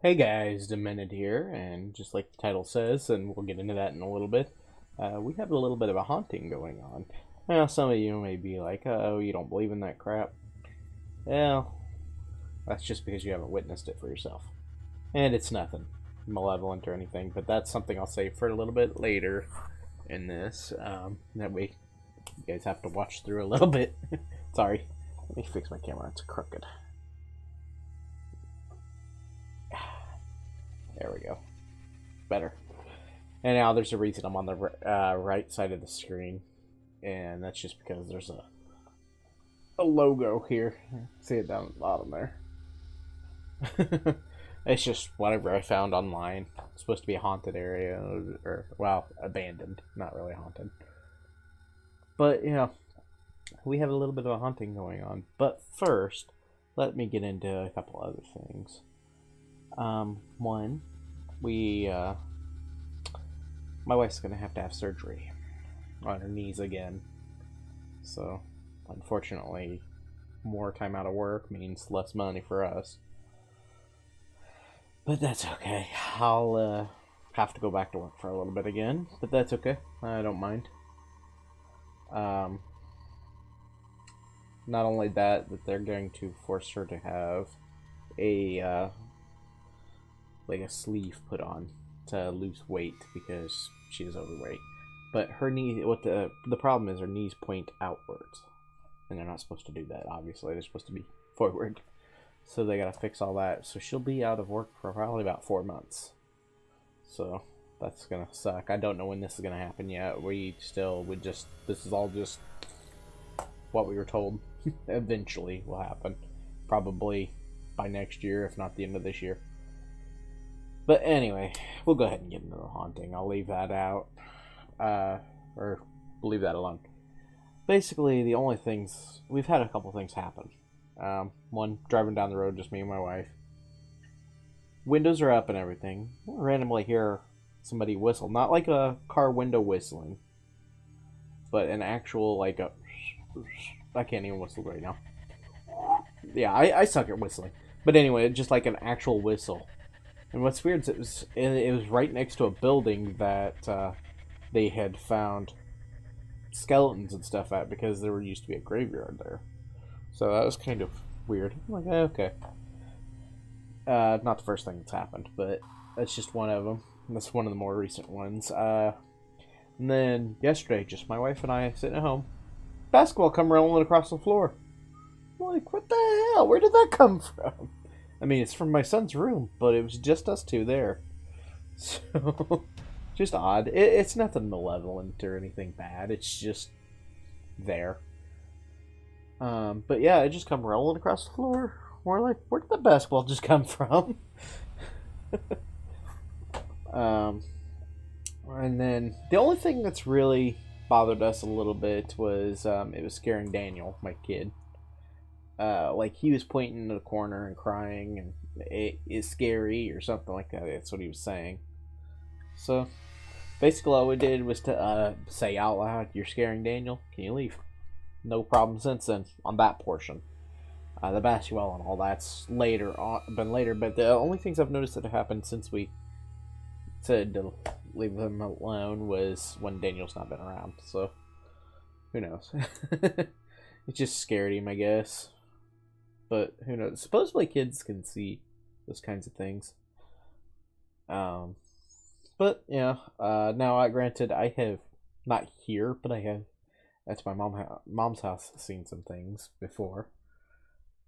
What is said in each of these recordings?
Hey guys, Demented here, and just like the title says, and we'll get into that in a little bit, we have a little bit of a haunting going on. Now, some of you may be like, oh, you don't believe in that crap. Well, that's just because you haven't witnessed it for yourself. And it's nothing malevolent or anything, but that's something I'll say for a little bit later in this. That way, you guys have to watch through a little bit. Sorry, let me fix my camera, it's crooked. There we go. Better. And now there's a reason I'm on the right side of the screen, and that's just because there's a logo here. See it down at the bottom there. It's just whatever I found online. It's supposed to be a haunted area, or well, abandoned, not really haunted. But you know, we have a little bit of a haunting going on. But first, let me get into a couple other things. One, my wife's gonna have to have surgery on her knees again. So, unfortunately, more time out of work means less money for us. But that's okay. I'll have to go back to work for a little bit again, but that's okay. I don't mind. Um, Not only that, but they're going to force her to have a like a sleeve put on to lose weight because she is overweight. But her knee, what the problem is, her knees point outwards, and they're not supposed to do that. Obviously, they're supposed to be forward. So they gotta fix all that. So she'll be out of work for probably about 4 months. So that's gonna suck. I don't know when this is gonna happen yet. This is all just what we were told. Eventually will happen, probably by next year, if not the end of this year. But anyway, we'll go ahead and get into the haunting. I'll leave that out, or leave that alone. Basically, the only things we've had a couple things happen. One, driving down the road, just me and my wife. Windows are up and everything. We'll randomly hear somebody whistle, not like a car window whistling, but an actual like a. I can't even whistle right now. Yeah, I suck at whistling. But anyway, just like an actual whistle. And what's weird is it was right next to a building that they had found skeletons and stuff at because there used to be a graveyard there. So that was kind of weird. I'm like, okay. Not the first thing that's happened, but that's just one of them. That's one of the more recent ones. And then yesterday, just my wife and I sitting at home. Basketball come rolling across the floor. I'm like, what the hell? Where did that come from? I mean, it's from my son's room, but it was just us two there. So, just odd. It's nothing malevolent or anything bad. It's just there. But yeah, it just come rolling across the floor. We're like, where did the basketball just come from? And then the only thing that's really bothered us a little bit was it was scaring Daniel, my kid. Like he was pointing to the corner and crying, and it is scary or something like that. That's what he was saying. So basically, all we did was to say out loud, "You're scaring Daniel. Can you leave?" No problem since then on that portion. The basketball and all that's been later. But the only things I've noticed that have happened since we said to leave him alone was when Daniel's not been around. So who knows? It just scared him, I guess. But who knows? Supposedly kids can see those kinds of things. But yeah. Now, granted, I have not here, but I have at my mom's house seen some things before.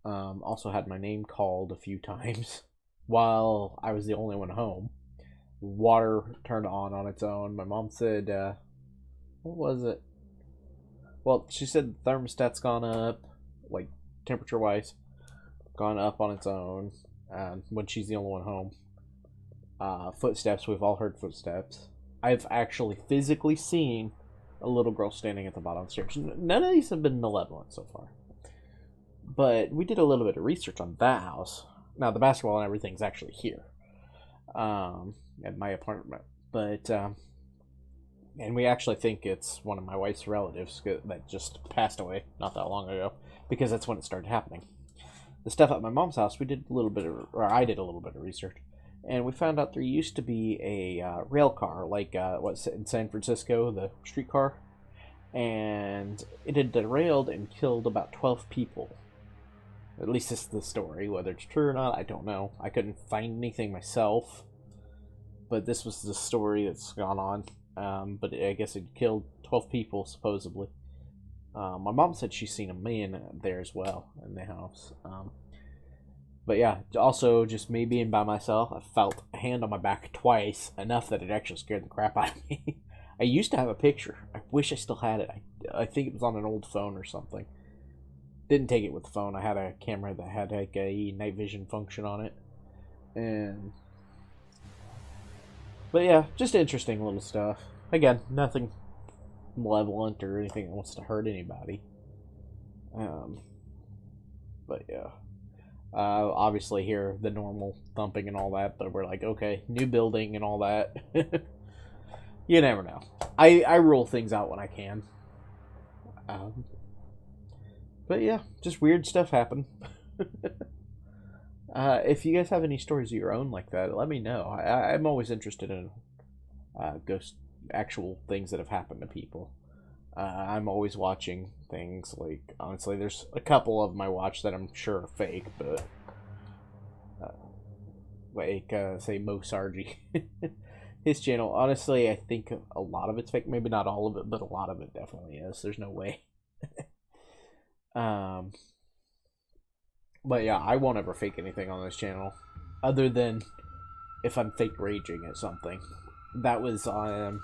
Also had my name called a few times while I was the only one home. Water turned on its own. My mom said, what was it? Well, she said the thermostat's gone up, like temperature wise, gone up on its own. When she's the only one home. Footsteps. We've all heard footsteps. I've actually physically seen a little girl standing at the bottom of the stairs. None of these have been malevolent so far. But we did a little bit of research on that house. Now, the basketball and everything's actually here. At my apartment. But, and we actually think it's one of my wife's relatives that just passed away not that long ago. Because that's when it started happening. The stuff at my mom's house, we did a little bit of, or I did a little bit of research. and we found out there used to be a rail car, like what's in San Francisco, the streetcar, and it had derailed and killed about 12 people. At least it's the story. Whether it's true or not, I don't know. I couldn't find anything myself, but this was the story that's gone on. But I guess it killed 12 people, supposedly. My mom said she's seen a man there as well in the house. But yeah, also just me being by myself, I felt a hand on my back twice, enough that it actually scared the crap out of me. I used to have a picture. I wish I still had it. I think it was on an old phone or something. Didn't take it with the phone. I had a camera that had like a night vision function on it. But yeah, just interesting little stuff. Again, nothing malevolent or anything that wants to hurt anybody. But yeah. Obviously here the normal thumping and all that, but we're like, okay, new building and all that. You never know. I rule things out when I can. But yeah, just weird stuff happen. If you guys have any stories of your own like that, let me know. I'm always interested in ghost actual things that have happened to people. I'm always watching things like, honestly, there's a couple of them I watch that I'm sure are fake, but say Mo Sargi. His channel, honestly, I think a lot of it's fake. Maybe not all of it, but a lot of it definitely is. There's no way. But yeah, I won't ever fake anything on this channel, other than if I'm fake raging at something. That was on.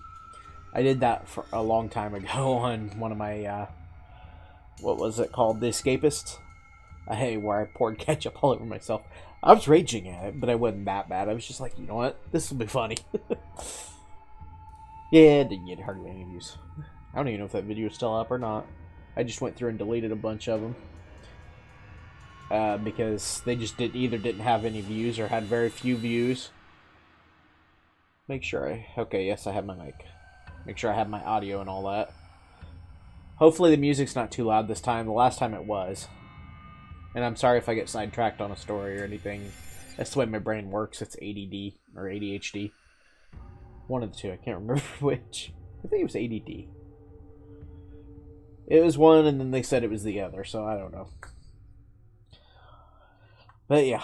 I did that for a long time ago on one of my what was it called, The Escapists? Where I poured ketchup all over myself. I was raging at it, but I wasn't that bad. I was just like, you know what? This will be funny. Yeah, it didn't get hardly any views. I don't even know if that video is still up or not. I just went through and deleted a bunch of them. Because they just either didn't have any views or had very few views. Make sure okay, yes, I have my mic. Make sure I have my audio and all that. Hopefully the music's not too loud this time. The last time it was. And I'm sorry if I get sidetracked on a story or anything. That's the way my brain works. It's ADD or ADHD. One of the two. I can't remember which. I think it was ADD. It was one and then they said it was the other, so I don't know. But yeah.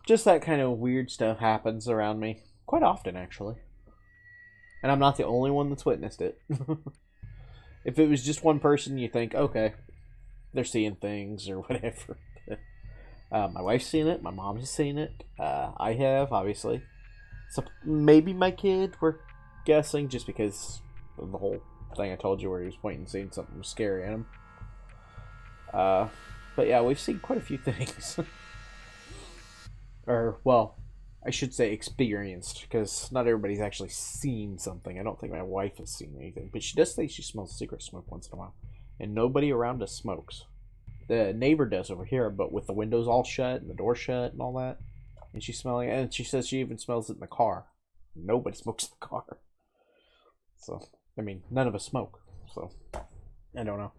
Just that kind of weird stuff happens around me. Quite often, actually. And I'm not the only one that's witnessed it. If it was just one person, you think, okay, they're seeing things or whatever. My wife's seen it. My mom has seen it. I have, obviously. So maybe my kid, we're guessing, just because of the whole thing I told you where he was pointing and seeing something scary at him. But yeah, we've seen quite a few things. Or, well, I should say experienced, because not everybody's actually seen something. I don't think my wife has seen anything, but she does say she smells cigarette smoke once in a while, and nobody around us smokes. The neighbor does over here, but with the windows all shut and the door shut and all that, and she's smelling it, and she says she even smells it in the car. Nobody smokes in the car. So, I mean, none of us smoke, so I don't know.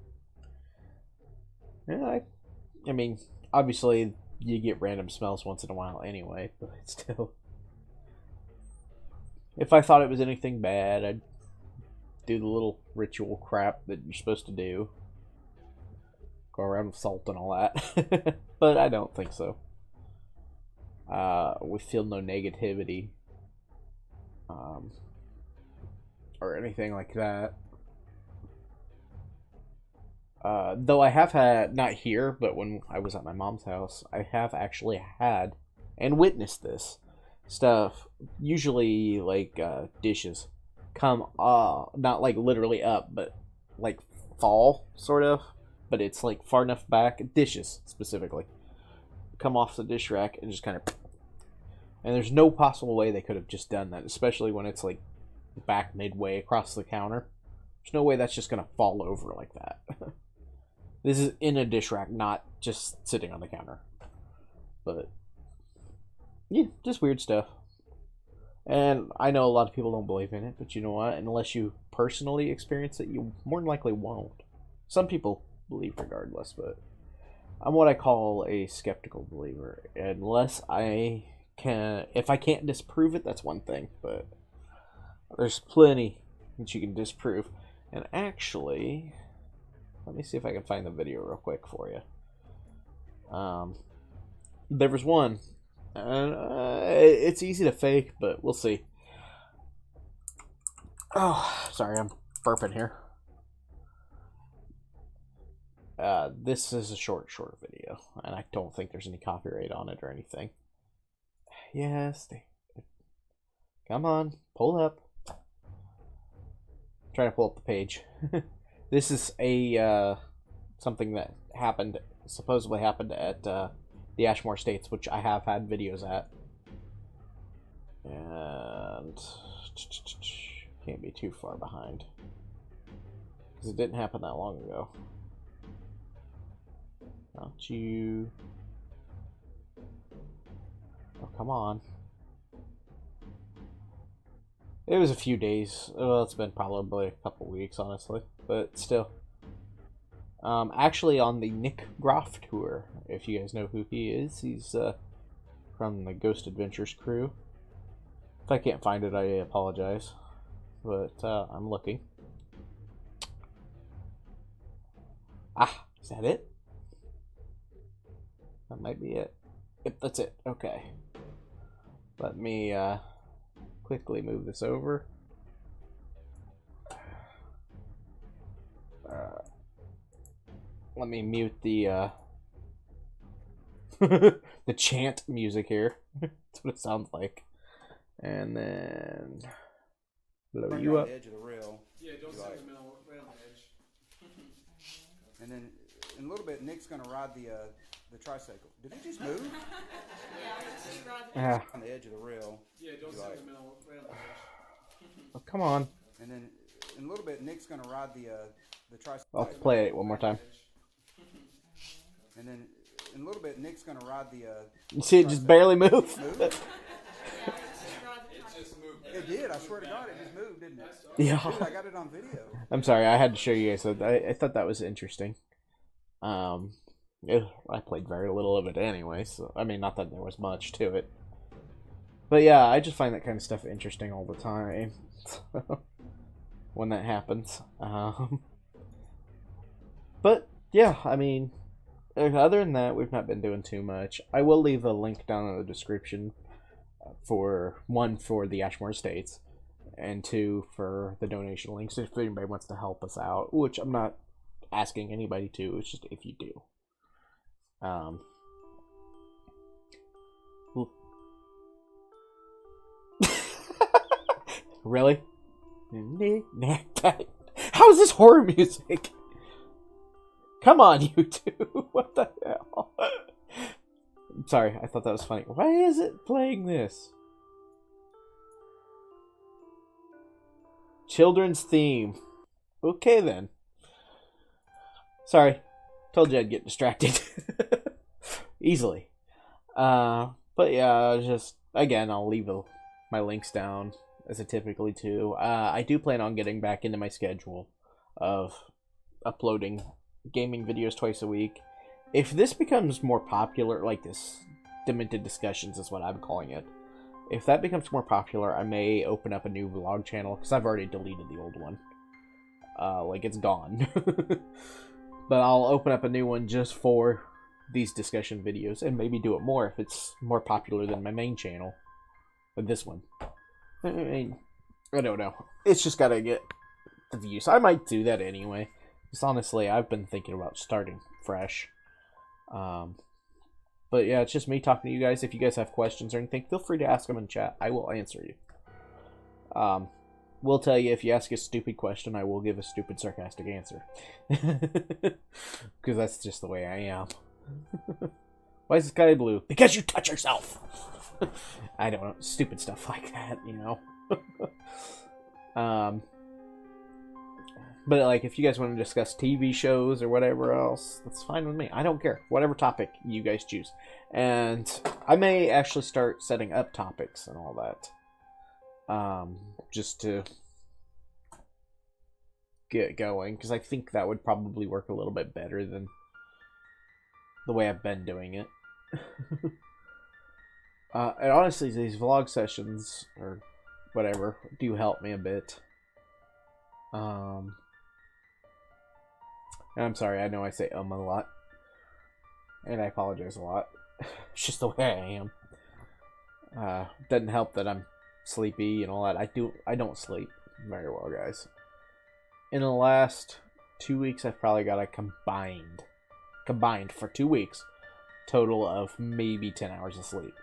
Yeah, I mean, obviously you get random smells once in a while anyway, but still. If I thought it was anything bad, I'd do the little ritual crap that you're supposed to do. Go around with salt and all that. But I don't think so. We feel no negativity. Or anything like that. Though I have had, not here, but when I was at my mom's house, I have actually had and witnessed this stuff. Usually, like, dishes come, not like literally up, but like fall, sort of. But it's like far enough back, dishes specifically, come off the dish rack and just kind of. And there's no possible way they could have just done that, especially when it's like back midway across the counter. There's no way that's just gonna fall over like that. This is in a dish rack, not just sitting on the counter. But yeah, just weird stuff. And I know a lot of people don't believe in it, but you know what? Unless you personally experience it, you more than likely won't. Some people believe regardless, but I'm what I call a skeptical believer. Unless I if I can't disprove it, that's one thing, but there's plenty that you can disprove. And actually, let me see if I can find the video real quick for you. There was one. It's easy to fake, but we'll see. Oh, sorry, I'm burping here. This is a short video, and I don't think there's any copyright on it or anything. Yes, come on, pull up. I'm trying to pull up the page. This is a something that supposedly happened at the Ashmore Estates, which I have had videos at, and can't be too far behind because it didn't happen that long ago. Don't you? Oh, come on. It was a few days. Well, it's been probably a couple weeks, honestly, but still. Actually, on the Nick Groff tour, if you guys know who he is, he's from the Ghost Adventures crew. If I can't find it, I apologize, but I'm looking. Ah, is that it? That might be it. Yep, that's it. Okay. Let me quickly move this over. Let me mute the the chant music here. That's what it sounds like. And then blow you up. The edge of the rail. Yeah, don't sit in the middle rail edge. And then in a little bit, Nick's gonna ride the tricycle. Did he just move? Ah. On the edge of the rail. Yeah, don't sit in the middle rail edge. Oh, come on. And then in a little bit, Nick's gonna ride the tricycle. I'll play it one more time. And then in a little bit, Nick's gonna ride the. You see it just barely move. It It did. I swear to God, it just moved, didn't it? Yeah. Dude, I got it on video. I'm sorry, I had to show you guys that. I thought that was interesting. I played very little of it anyway, so I mean, not that there was much to it. But yeah, I just find that kind of stuff interesting all the time. When that happens. But yeah, I mean, other than that, we've not been doing too much. I will leave a link down in the description for one, for the Ashmore Estates, and two, for the donation links if anybody wants to help us out, which I'm not asking anybody to, it's just if you do. Really? How is this horror music? Come on, you two. What the hell? I'm sorry, I thought that was funny. Why is it playing this? Children's theme. Okay then. Sorry. Told you I'd get distracted. Easily. But yeah, just, again, I'll leave my links down, as I typically do. I do plan on getting back into my schedule of uploading gaming videos twice a week. If this becomes more popular, like this, Demented Discussions is what I'm calling it. If that becomes more popular, I may open up a new vlog channel, because I've already deleted the old one. Like, it's gone. But I'll open up a new one just for these discussion videos, and maybe do it more if it's more popular than my main channel. But this one. I mean, I don't know. It's just gotta get the views. I might do that anyway. Because honestly, I've been thinking about starting fresh. But yeah, it's just me talking to you guys. If you guys have questions or anything, feel free to ask them in chat. I will answer you. Will tell you, if you ask a stupid question, I will give a stupid, sarcastic answer. Because that's just the way I am. Why is the sky blue? Because you touch yourself! I don't know. Stupid stuff like that, you know? But, like, if you guys want to discuss TV shows or whatever else, that's fine with me. I don't care. Whatever topic you guys choose. And I may actually start setting up topics and all that. Just to get going, because I think that would probably work a little bit better than the way I've been doing it. And honestly, these vlog sessions, or whatever, do help me a bit. And I'm sorry, I know I say a lot. And I apologize a lot. It's just the way I am. Doesn't help that I'm sleepy and all that. I don't sleep very well, guys. In the last 2 weeks, I've probably got a combined for 2 weeks, total of maybe 10 hours of sleep.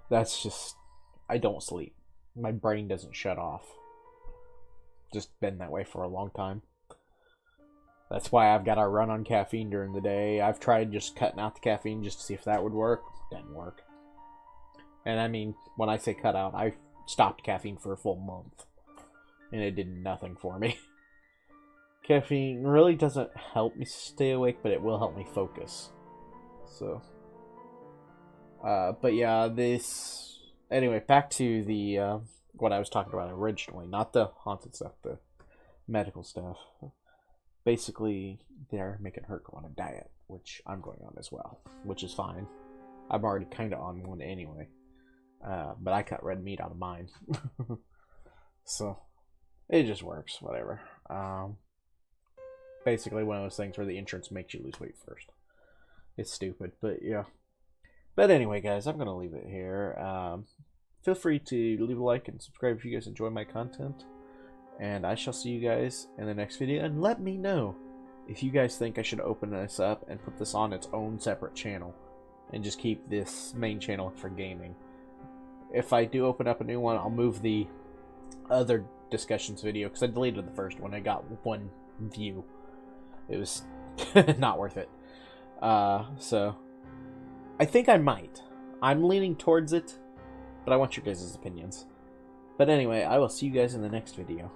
That's just, I don't sleep. My brain doesn't shut off. Just been that way for a long time. That's why I've got to run on caffeine during the day. I've tried just cutting out the caffeine just to see if that would work. Didn't work. And I mean, when I say cut out, I stopped caffeine for a full month. And it did nothing for me. Caffeine really doesn't help me stay awake, but it will help me focus. So. But yeah, this... Anyway, back to the, what I was talking about originally. Not the haunted stuff, the medical stuff. Basically, they're making her go on a diet, which I'm going on as well, which is fine. I'm already kind of on one anyway. But I cut red meat out of mine. So, it just works, whatever. Basically one of those things where the insurance makes you lose weight first. It's stupid, but yeah. But anyway, guys, I'm going to leave it here. Feel free to leave a like and subscribe if you guys enjoy my content. And I shall see you guys in the next video. And let me know if you guys think I should open this up and put this on its own separate channel. And just keep this main channel for gaming. If I do open up a new one, I'll move the other discussions video. Because I deleted the first one. I got 1 view. It was not worth it. So, I think I might. I'm leaning towards it. But I want your guys' opinions. But anyway, I will see you guys in the next video.